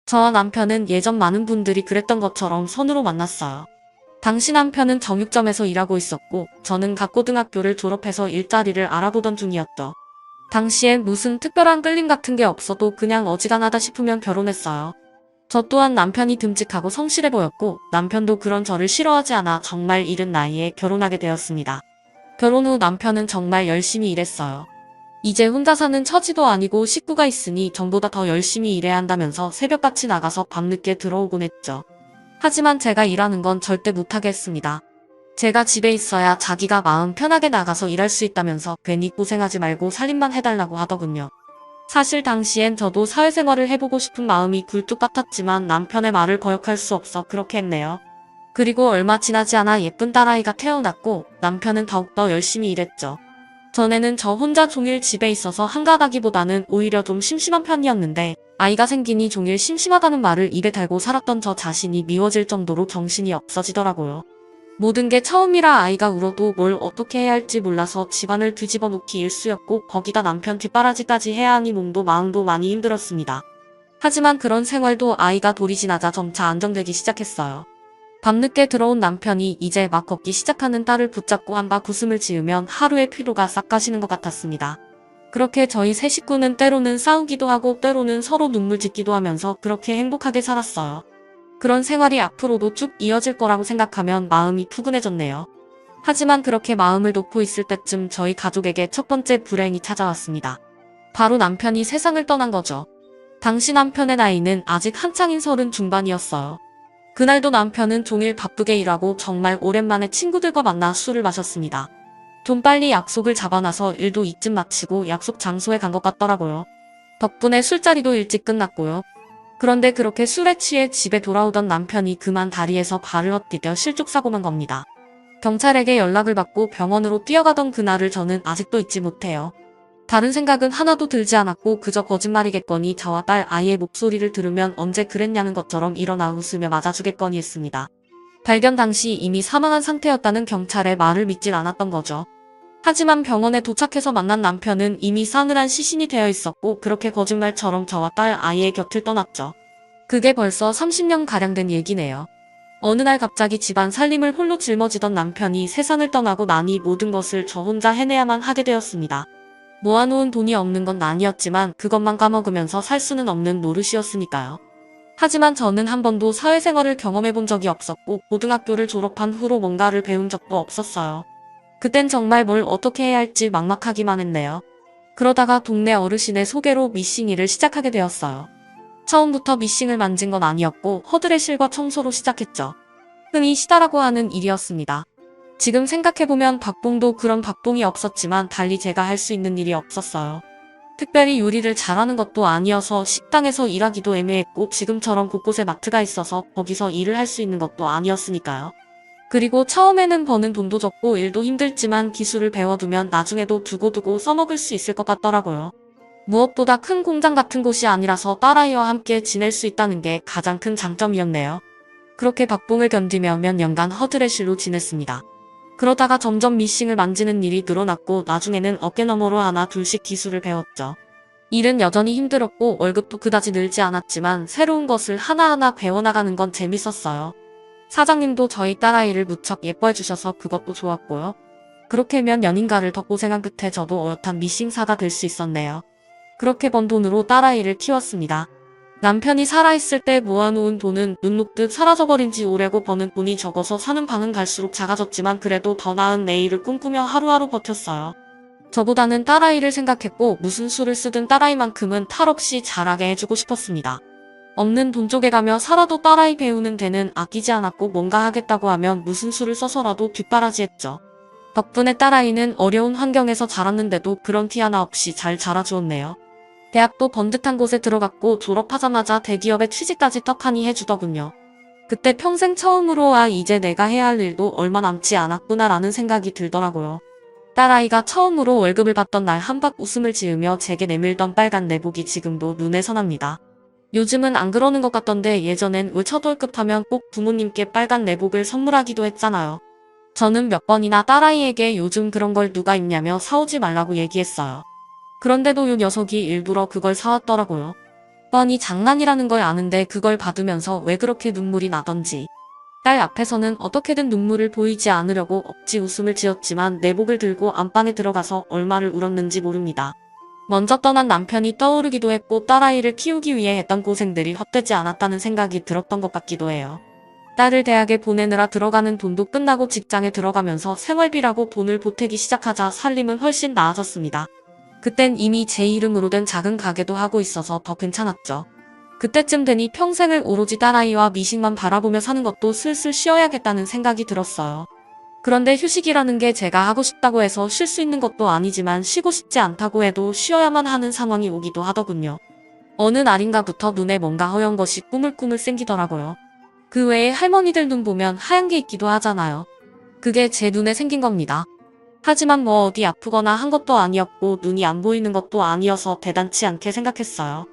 저와 남편은 예전 많은 분들이 그랬던 것처럼 선으로 만났어요. 당시 남편은 정육점에서 일하고 있었고 저는 각 고등학교를 졸업해서 일자리를 알아보던 중이었죠. 당시엔 무슨 특별한 끌림 같은 게 없어도 그냥 어지간하다 싶으면 결혼했어요. 저 또한 남편이 듬직하고 성실해 보였고 남편도 그런 저를 싫어하지 않아 정말 이른 나이에 결혼하게 되었습니다. 결혼 후 남편은 정말 열심히 일했어요. 이제 혼자 사는 처지도 아니고 식구가 있으니 전보다 더 열심히 일해야 한다면서 새벽같이 나가서 밤늦게 들어오곤 했죠. 하지만 제가 일하는 건 절대 못하게 했습니다. 제가 집에 있어야 자기가 마음 편하게 나가서 일할 수 있다면서 괜히 고생하지 말고 살림만 해달라고 하더군요. 사실 당시엔 저도 사회생활을 해보고 싶은 마음이 굴뚝 같았지만 남편의 말을 거역할 수 없어 그렇게 했네요. 그리고 얼마 지나지 않아 예쁜 딸아이가 태어났고 남편은 더욱더 열심히 일했죠. 전에는 저 혼자 종일 집에 있어서 한가하기보다는 오히려 좀 심심한 편이었는데 아이가 생기니 종일 심심하다는 말을 입에 달고 살았던 저 자신이 미워질 정도로 정신이 없어지더라고요. 모든 게 처음이라 아이가 울어도 뭘 어떻게 해야 할지 몰라서 집안을 뒤집어 놓기 일쑤였고 거기다 남편 뒷바라지까지 해야 하니 몸도 마음도 많이 힘들었습니다. 하지만 그런 생활도 아이가 돌이 지나자 점차 안정되기 시작했어요. 밤늦게 들어온 남편이 이제 막 걷기 시작하는 딸을 붙잡고 한박 웃음을 지으면 하루의 피로가 싹 가시는 것 같았습니다. 그렇게 저희 세 식구는 때로는 싸우기도 하고 때로는 서로 눈물 짓기도 하면서 그렇게 행복하게 살았어요. 그런 생활이 앞으로도 쭉 이어질 거라고 생각하면 마음이 푸근해졌네요. 하지만 그렇게 마음을 놓고 있을 때쯤 저희 가족에게 첫 번째 불행이 찾아왔습니다. 바로 남편이 세상을 떠난 거죠. 당시 남편의 나이는 아직 한창인 30 중반이었어요. 그날도 남편은 종일 바쁘게 일하고 정말 오랜만에 친구들과 만나 술을 마셨습니다. 좀 빨리 약속을 잡아놔서 일도 이쯤 마치고 약속 장소에 간 것 같더라고요. 덕분에 술자리도 일찍 끝났고요. 그런데 그렇게 술에 취해 집에 돌아오던 남편이 그만 다리에서 발을 헛디뎌 실족사고만 겁니다. 경찰에게 연락을 받고 병원으로 뛰어가던 그날을 저는 아직도 잊지 못해요. 다른 생각은 하나도 들지 않았고 그저 거짓말이겠거니 저와 딸 아이의 목소리를 들으면 언제 그랬냐는 것처럼 일어나 웃으며 맞아주겠거니 했습니다. 발견 당시 이미 사망한 상태였다는 경찰의 말을 믿질 않았던 거죠. 하지만 병원에 도착해서 만난 남편은 이미 싸늘한 시신이 되어 있었고 그렇게 거짓말처럼 저와 딸 아이의 곁을 떠났죠. 그게 벌써 30년가량 된 얘기네요. 어느 날 갑자기 집안 살림을 홀로 짊어지던 남편이 세상을 떠나고 나니 모든 것을 저 혼자 해내야만 하게 되었습니다. 모아놓은 돈이 없는 건 아니었지만 그것만 까먹으면서 살 수는 없는 노릇이었으니까요. 하지만 저는 한 번도 사회생활을 경험해본 적이 없었고 고등학교를 졸업한 후로 뭔가를 배운 적도 없었어요. 그땐 정말 뭘 어떻게 해야 할지 막막하기만 했네요. 그러다가 동네 어르신의 소개로 미싱 일을 시작하게 되었어요. 처음부터 미싱을 만진 건 아니었고 허드레실과 청소로 시작했죠. 흔히 시다라고 하는 일이었습니다. 지금 생각해보면 박봉도 그런 박봉이 없었지만 달리 제가 할 수 있는 일이 없었어요. 특별히 요리를 잘하는 것도 아니어서 식당에서 일하기도 애매했고 지금처럼 곳곳에 마트가 있어서 거기서 일을 할 수 있는 것도 아니었으니까요. 그리고 처음에는 버는 돈도 적고 일도 힘들지만 기술을 배워두면 나중에도 두고두고 써먹을 수 있을 것 같더라고요. 무엇보다 큰 공장 같은 곳이 아니라서 딸아이와 함께 지낼 수 있다는 게 가장 큰 장점이었네요. 그렇게 박봉을 견디며 몇 년간 허드레실로 지냈습니다. 그러다가 점점 미싱을 만지는 일이 늘어났고 나중에는 어깨너머로 하나 둘씩 기술을 배웠죠. 일은 여전히 힘들었고 월급도 그다지 늘지 않았지만 새로운 것을 하나하나 배워나가는 건 재밌었어요. 사장님도 저희 딸아이를 무척 예뻐해 주셔서 그것도 좋았고요. 그렇게 몇 년인가를 더 고생한 끝에 저도 어엿한 미싱사가 될 수 있었네요. 그렇게 번 돈으로 딸아이를 키웠습니다. 남편이 살아있을 때 모아놓은 돈은 눈 녹듯 사라져버린 지 오래고 버는 돈이 적어서 사는 방은 갈수록 작아졌지만 그래도 더 나은 내일을 꿈꾸며 하루하루 버텼어요. 저보다는 딸아이를 생각했고 무슨 수를 쓰든 딸아이만큼은 탈없이 자라게 해주고 싶었습니다. 없는 돈 쪼개가며 살아도 딸아이 배우는 데는 아끼지 않았고 뭔가 하겠다고 하면 무슨 수를 써서라도 뒷바라지했죠. 덕분에 딸아이는 어려운 환경에서 자랐는데도 그런 티 하나 없이 잘 자라주었네요. 대학도 번듯한 곳에 들어갔고 졸업하자마자 대기업에 취직까지 떡하니 해주더군요. 그때 평생 처음으로 이제 내가 해야 할 일도 얼마 남지 않았구나 라는 생각이 들더라고요. 딸아이가 처음으로 월급을 받던 날 한박 웃음을 지으며 제게 내밀던 빨간 내복이 지금도 눈에 선합니다. 요즘은 안 그러는 것 같던데 예전엔 을처돌급 하면 꼭 부모님께 빨간 내복을 선물하기도 했잖아요. 저는 몇 번이나 딸아이에게 요즘 그런 걸 누가 입냐며 사오지 말라고 얘기했어요. 그런데도 요 녀석이 일부러 그걸 사왔더라고요. 뻔히 장난이라는 걸 아는데 그걸 받으면서 왜 그렇게 눈물이 나던지. 딸 앞에서는 어떻게든 눈물을 보이지 않으려고 억지 웃음을 지었지만 내복을 들고 안방에 들어가서 얼마를 울었는지 모릅니다. 먼저 떠난 남편이 떠오르기도 했고 딸아이를 키우기 위해 했던 고생들이 헛되지 않았다는 생각이 들었던 것 같기도 해요. 딸을 대학에 보내느라 들어가는 돈도 끝나고 직장에 들어가면서 생활비라고 돈을 보태기 시작하자 살림은 훨씬 나아졌습니다. 그땐 이미 제 이름으로 된 작은 가게도 하고 있어서 더 괜찮았죠. 그때쯤 되니 평생을 오로지 딸아이와 미식만 바라보며 사는 것도 슬슬 쉬어야겠다는 생각이 들었어요. 그런데 휴식이라는 게 제가 하고 싶다고 해서 쉴 수 있는 것도 아니지만 쉬고 싶지 않다고 해도 쉬어야만 하는 상황이 오기도 하더군요. 어느 날인가부터 눈에 뭔가 허연 것이 꾸물꾸물 생기더라고요. 그 외에 할머니들 눈 보면 하얀 게 있기도 하잖아요. 그게 제 눈에 생긴 겁니다. 하지만 뭐 어디 아프거나 한 것도 아니었고 눈이 안 보이는 것도 아니어서 대단치 않게 생각했어요.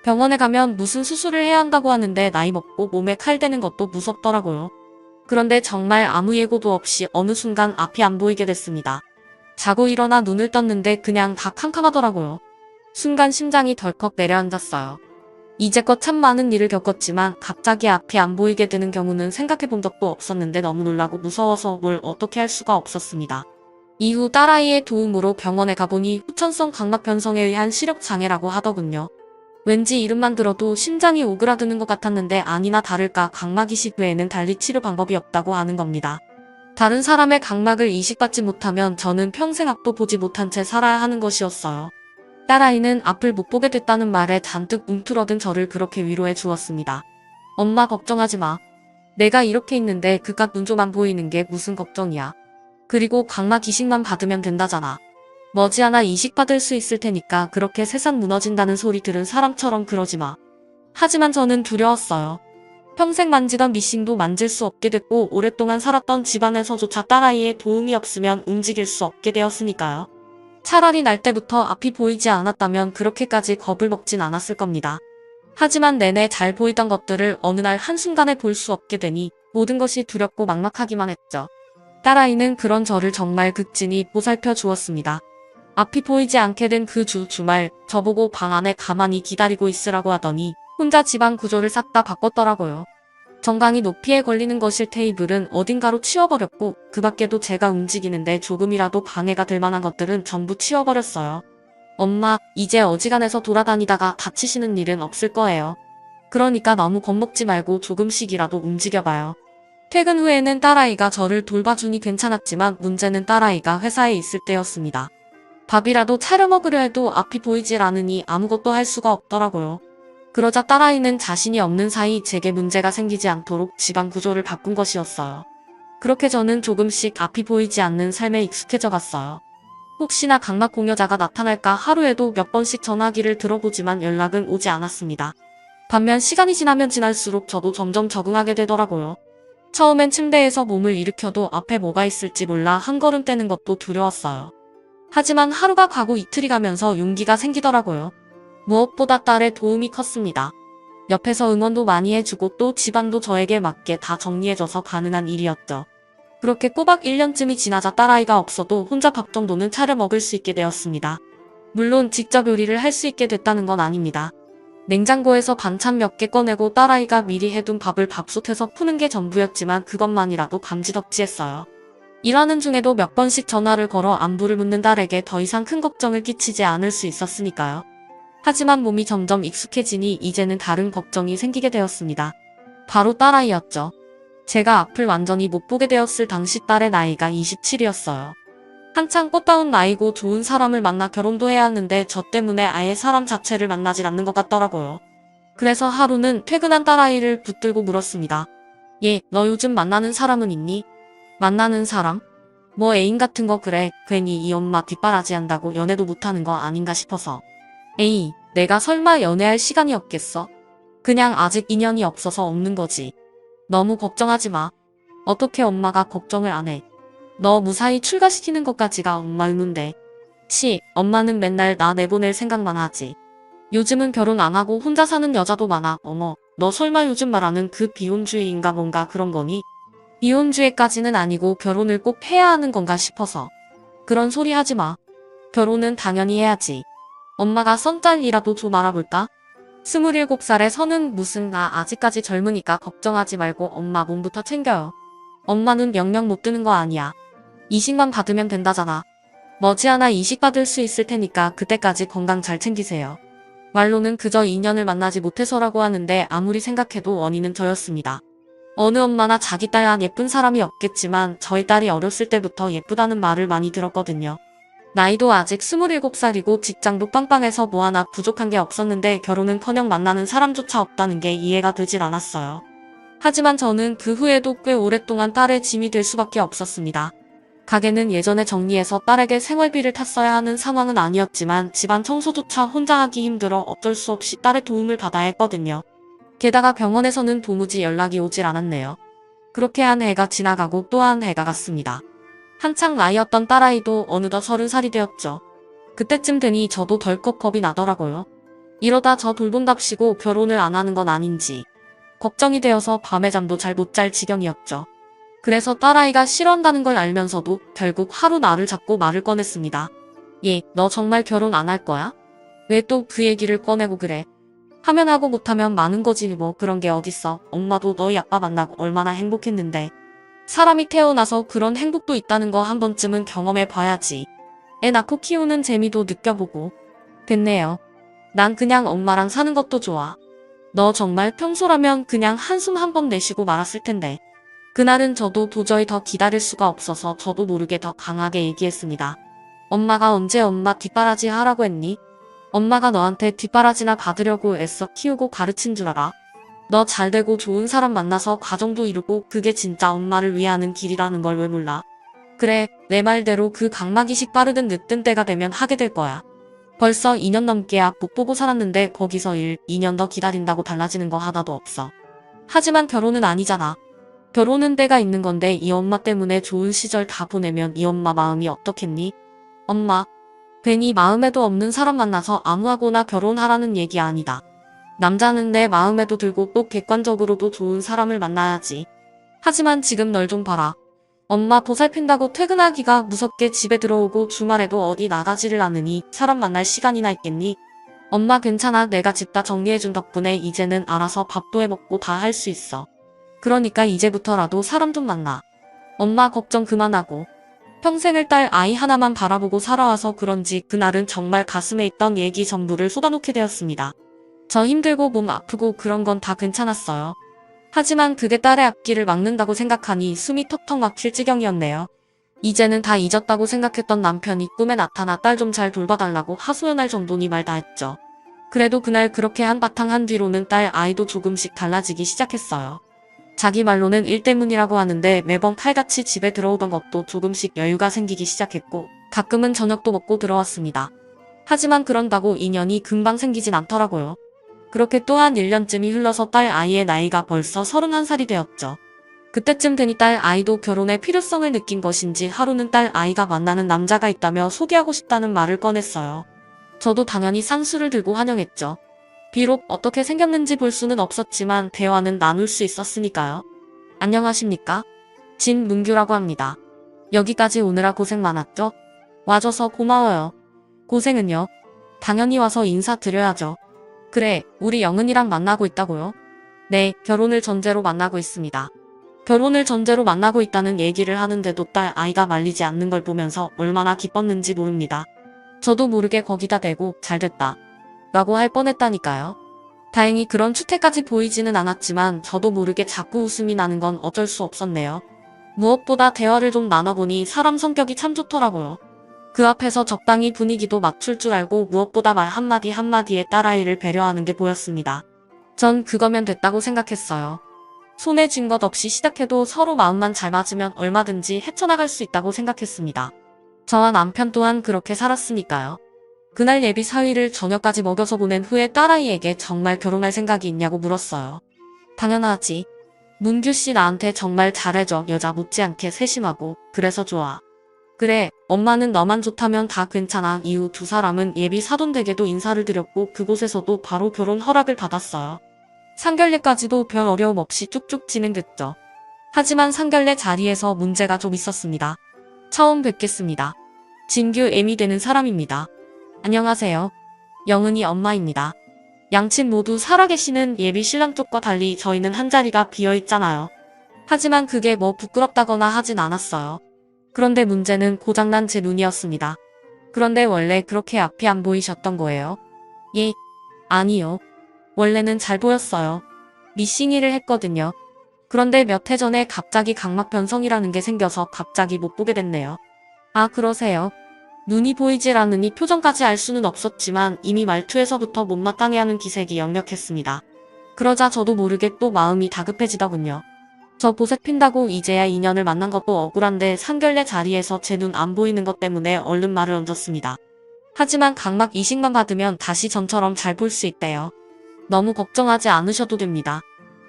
병원에 가면 무슨 수술을 해야 한다고 하는데 나이 먹고 몸에 칼 대는 것도 무섭더라고요. 그런데 정말 아무 예고도 없이 어느 순간 앞이 안 보이게 됐습니다. 자고 일어나 눈을 떴는데 그냥 다 캄캄하더라고요. 순간 심장이 덜컥 내려앉았어요. 이제껏 참 많은 일을 겪었지만 갑자기 앞이 안 보이게 되는 경우는 생각해 본 적도 없었는데 너무 놀라고 무서워서 뭘 어떻게 할 수가 없었습니다. 이후 딸아이의 도움으로 병원에 가보니 후천성 각막 변성에 의한 시력장애라고 하더군요. 왠지 이름만 들어도 심장이 오그라드는 것 같았는데 아니나 다를까 각막 이식 외에는 달리 치료 방법이 없다고 하는 겁니다. 다른 사람의 각막을 이식받지 못하면 저는 평생 앞도 보지 못한 채 살아야 하는 것이었어요. 딸아이는 앞을 못 보게 됐다는 말에 잔뜩 움츠러든 저를 그렇게 위로해 주었습니다. 엄마 걱정하지 마. 내가 이렇게 있는데 그깟 눈 좀 안 보이는 게 무슨 걱정이야. 그리고 각막 이식만 받으면 된다잖아. 머지않아 이식받을 수 있을 테니까 그렇게 세상 무너진다는 소리 들은 사람처럼 그러지 마. 하지만 저는 두려웠어요. 평생 만지던 미싱도 만질 수 없게 됐고 오랫동안 살았던 집안에서조차 딸아이의 도움이 없으면 움직일 수 없게 되었으니까요. 차라리 날 때부터 앞이 보이지 않았다면 그렇게까지 겁을 먹진 않았을 겁니다. 하지만 내내 잘 보이던 것들을 어느 날 한순간에 볼 수 없게 되니 모든 것이 두렵고 막막하기만 했죠. 딸아이는 그런 저를 정말 극진히 보살펴 주었습니다. 앞이 보이지 않게 된 그 주말 저보고 방 안에 가만히 기다리고 있으라고 하더니 혼자 집안 구조를 싹 다 바꿨더라고요. 정강이 높이에 걸리는 거실 테이블은 어딘가로 치워버렸고 그 밖에도 제가 움직이는데 조금이라도 방해가 될 만한 것들은 전부 치워버렸어요. 엄마, 이제 어지간해서 돌아다니다가 다치시는 일은 없을 거예요. 그러니까 너무 겁먹지 말고 조금씩이라도 움직여봐요. 퇴근 후에는 딸아이가 저를 돌봐주니 괜찮았지만 문제는 딸아이가 회사에 있을 때였습니다. 밥이라도 차려 먹으려 해도 앞이 보이질 않으니 아무것도 할 수가 없더라고요. 그러자 딸아이는 자신이 없는 사이 제게 문제가 생기지 않도록 집안 구조를 바꾼 것이었어요. 그렇게 저는 조금씩 앞이 보이지 않는 삶에 익숙해져 갔어요. 혹시나 각막 공여자가 나타날까 하루에도 몇 번씩 전화기를 들어보지만 연락은 오지 않았습니다. 반면 시간이 지나면 지날수록 저도 점점 적응하게 되더라고요. 처음엔 침대에서 몸을 일으켜도 앞에 뭐가 있을지 몰라 한 걸음 떼는 것도 두려웠어요. 하지만 하루가 가고 이틀이 가면서 용기가 생기더라고요. 무엇보다 딸의 도움이 컸습니다. 옆에서 응원도 많이 해주고 또 집안도 저에게 맞게 다 정리해줘서 가능한 일이었죠. 그렇게 꼬박 1년쯤이 지나자 딸아이가 없어도 혼자 밥 정도는 차려 먹을 수 있게 되었습니다. 물론 직접 요리를 할 수 있게 됐다는 건 아닙니다. 냉장고에서 반찬 몇 개 꺼내고 딸아이가 미리 해둔 밥을 밥솥에서 푸는 게 전부였지만 그것만이라도 감지덕지했어요. 일하는 중에도 몇 번씩 전화를 걸어 안부를 묻는 딸에게 더 이상 큰 걱정을 끼치지 않을 수 있었으니까요. 하지만 몸이 점점 익숙해지니 이제는 다른 걱정이 생기게 되었습니다. 바로 딸아이였죠. 제가 앞을 완전히 못 보게 되었을 당시 딸의 나이가 27이었어요. 한창 꽃다운 나이고 좋은 사람을 만나 결혼도 해야 하는데 저 때문에 아예 사람 자체를 만나질 않는 것 같더라고요. 그래서 하루는 퇴근한 딸아이를 붙들고 물었습니다. 얘, 너 요즘 만나는 사람은 있니? 만나는 사람? 뭐 애인 같은 거 그래. 괜히 이 엄마 뒷바라지 한다고 연애도 못하는 거 아닌가 싶어서. 에이, 내가 설마 연애할 시간이 없겠어? 그냥 아직 인연이 없어서 없는 거지. 너무 걱정하지 마. 어떻게 엄마가 걱정을 안 해. 너 무사히 출가시키는 것까지가 엄마 의무인데. 엄마는 맨날 나 내보낼 생각만 하지. 요즘은 결혼 안 하고 혼자 사는 여자도 많아. 어머, 너 설마 요즘 말하는 그 비혼주의인가 뭔가 그런 거니? 비혼주의까지는 아니고 결혼을 꼭 해야 하는 건가 싶어서. 그런 소리 하지 마. 결혼은 당연히 해야지. 엄마가 썬짤이라도 좀 알아볼까? 27살의 선은 무슨 나 아직까지 젊으니까 걱정하지 말고 엄마 몸부터 챙겨요. 엄마는 영영 못 드는 거 아니야. 이식만 받으면 된다잖아. 머지않아 이식 받을 수 있을 테니까 그때까지 건강 잘 챙기세요. 말로는 그저 인연을 만나지 못해서라고 하는데 아무리 생각해도 원인은 저였습니다. 어느 엄마나 자기 딸 안 예쁜 사람이 없겠지만 저희 딸이 어렸을 때부터 예쁘다는 말을 많이 들었거든요. 나이도 아직 27살이고 직장도 빵빵해서 뭐 하나 부족한 게 없었는데 결혼은커녕 만나는 사람조차 없다는 게 이해가 되질 않았어요. 하지만 저는 그 후에도 꽤 오랫동안 딸의 짐이 될 수밖에 없었습니다. 가게는 예전에 정리해서 딸에게 생활비를 탔어야 하는 상황은 아니었지만 집안 청소조차 혼자 하기 힘들어 어쩔 수 없이 딸의 도움을 받아야 했거든요. 게다가 병원에서는 도무지 연락이 오질 않았네요. 그렇게 한 해가 지나가고 또 한 해가 갔습니다. 한창 나이였던 딸아이도 어느덧 30살이 되었죠. 그때쯤 되니 저도 덜컥 겁이 나더라고요. 이러다 저 돌본답시고 결혼을 안 하는 건 아닌지 걱정이 되어서 밤에 잠도 잘 못 잘 지경이었죠. 그래서 딸아이가 싫어한다는 걸 알면서도 결국 하루 나를 잡고 말을 꺼냈습니다. 얘, 너 정말 결혼 안 할 거야? 왜 또 그 얘기를 꺼내고 그래? 하면 하고 못하면 많은 거지 뭐 그런 게 어딨어. 엄마도 너희 아빠 만나고 얼마나 행복했는데. 사람이 태어나서 그런 행복도 있다는 거 한 번쯤은 경험해 봐야지. 애 낳고 키우는 재미도 느껴보고. 됐네요. 난 그냥 엄마랑 사는 것도 좋아. 너 정말 평소라면 그냥 한숨 한 번 내쉬고 말았을 텐데. 그날은 저도 도저히 더 기다릴 수가 없어서 저도 모르게 더 강하게 얘기했습니다. 엄마가 언제 엄마 뒷바라지 하라고 했니? 엄마가 너한테 뒷바라지나 받으려고 애써 키우고 가르친 줄 알아? 너 잘되고 좋은 사람 만나서 가정도 이루고 그게 진짜 엄마를 위해 하는 길이라는 걸 왜 몰라? 그래, 내 말대로 그 각막이식 빠르든 늦든 때가 되면 하게 될 거야. 벌써 2년 넘게야 못 보고 살았는데 거기서 2년 더 기다린다고 달라지는 거 하나도 없어. 하지만 결혼은 아니잖아. 결혼은 때가 있는 건데 이 엄마 때문에 좋은 시절 다 보내면 이 엄마 마음이 어떻겠니? 엄마, 괜히 마음에도 없는 사람 만나서 아무하고나 결혼하라는 얘기 아니다. 남자는 내 마음에도 들고 또 객관적으로도 좋은 사람을 만나야지. 하지만 지금 널 좀 봐라. 엄마 보살핀다고 퇴근하기가 무섭게 집에 들어오고 주말에도 어디 나가지를 않으니 사람 만날 시간이나 있겠니? 엄마 괜찮아. 내가 집 다 정리해준 덕분에 이제는 알아서 밥도 해먹고 다 할 수 있어. 그러니까 이제부터라도 사람 좀 만나. 엄마 걱정 그만하고. 평생을 딸 아이 하나만 바라보고 살아와서 그런지 그날은 정말 가슴에 있던 얘기 전부를 쏟아놓게 되었습니다. 저 힘들고 몸 아프고 그런 건 다 괜찮았어요. 하지만 그게 딸의 앞길을 막는다고 생각하니 숨이 턱턱 막힐 지경이었네요. 이제는 다 잊었다고 생각했던 남편이 꿈에 나타나 딸 좀 잘 돌봐달라고 하소연할 정도니 말 다 했죠. 그래도 그날 그렇게 한바탕 한 뒤로는 딸 아이도 조금씩 달라지기 시작했어요. 자기 말로는 일 때문이라고 하는데 매번 칼같이 집에 들어오던 것도 조금씩 여유가 생기기 시작했고 가끔은 저녁도 먹고 들어왔습니다. 하지만 그런다고 인연이 금방 생기진 않더라고요. 그렇게 또한 1년쯤이 흘러서 딸 아이의 나이가 벌써 31살이 되었죠. 그때쯤 되니 딸 아이도 결혼의 필요성을 느낀 것인지 하루는 딸 아이가 만나는 남자가 있다며 소개하고 싶다는 말을 꺼냈어요. 저도 당연히 쌍수를 들고 환영했죠. 비록 어떻게 생겼는지 볼 수는 없었지만 대화는 나눌 수 있었으니까요. 안녕하십니까? 진문규라고 합니다. 여기까지 오느라 고생 많았죠? 와줘서 고마워요. 고생은요? 당연히 와서 인사드려야죠. 그래, 우리 영은이랑 만나고 있다고요? 네, 결혼을 전제로 만나고 있습니다. 결혼을 전제로 만나고 있다는 얘기를 하는데도 딸 아이가 말리지 않는 걸 보면서 얼마나 기뻤는지 모릅니다. 저도 모르게 거기다 대고 잘됐다 라고 할 뻔했다니까요. 다행히 그런 추태까지 보이지는 않았지만 저도 모르게 자꾸 웃음이 나는 건 어쩔 수 없었네요. 무엇보다 대화를 좀 나눠보니 사람 성격이 참 좋더라고요. 그 앞에서 적당히 분위기도 맞출 줄 알고 무엇보다 말 한마디 한마디에 딸아이를 배려하는 게 보였습니다. 전 그거면 됐다고 생각했어요. 손에 쥔 것 없이 시작해도 서로 마음만 잘 맞으면 얼마든지 헤쳐나갈 수 있다고 생각했습니다. 저와 남편 또한 그렇게 살았으니까요. 그날 예비 사위를 저녁까지 먹여서 보낸 후에 딸아이에게 정말 결혼할 생각이 있냐고 물었어요. 당연하지. 문규씨 나한테 정말 잘해줘. 여자 못지않게 세심하고 그래서 좋아. 그래, 엄마는 너만 좋다면 다 괜찮아. 이후 두 사람은 예비 사돈댁에도 인사를 드렸고 그곳에서도 바로 결혼 허락을 받았어요. 상견례까지도 별 어려움 없이 쭉쭉 진행됐죠. 하지만 상견례 자리에서 문제가 좀 있었습니다. 처음 뵙겠습니다. 진규 애미 되는 사람입니다. 안녕하세요. 영은이 엄마입니다. 양친 모두 살아계시는 예비 신랑 쪽과 달리 저희는 한 자리가 비어있잖아요. 하지만 그게 뭐 부끄럽다거나 하진 않았어요. 그런데 문제는 고장난 제 눈이었습니다. 그런데 원래 그렇게 앞이 안 보이셨던 거예요? 예, 아니요. 원래는 잘 보였어요. 미싱이를 했거든요. 그런데 몇 해 전에 갑자기 각막 변성이라는 게 생겨서 갑자기 못 보게 됐네요. 아, 그러세요? 눈이 보이질 않으니 표정까지 알 수는 없었지만 이미 말투에서부터 못마땅해하는 기색이 역력했습니다. 그러자 저도 모르게 또 마음이 다급해지더군요. 저 보색 핀다고 이제야 인연을 만난 것도 억울한데 상견례 자리에서 제 눈 안 보이는 것 때문에 얼른 말을 얹었습니다. 하지만 각막 이식만 받으면 다시 전처럼 잘 볼 수 있대요. 너무 걱정하지 않으셔도 됩니다.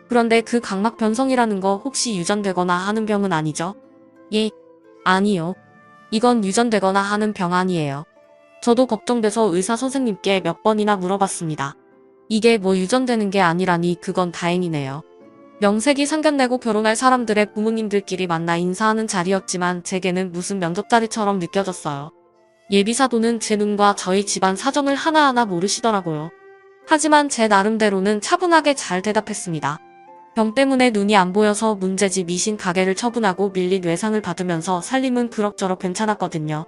그런데 그 각막 변성이라는 거 혹시 유전되거나 하는 병은 아니죠? 예, 아니요. 이건 유전되거나 하는 병 아니에요. 저도 걱정돼서 의사 선생님께 몇 번이나 물어봤습니다. 이게 뭐 유전되는 게 아니라니 그건 다행이네요. 명색이 상견례고 결혼할 사람들의 부모님들끼리 만나 인사하는 자리였지만 제게는 무슨 면접자리처럼 느껴졌어요. 예비사도는 제 눈과 저희 집안 사정을 하나하나 모르시더라고요. 하지만 제 나름대로는 차분하게 잘 대답했습니다. 병 때문에 눈이 안 보여서 문제지 미신 가게를 처분하고 밀린 외상을 받으면서 살림은 그럭저럭 괜찮았거든요.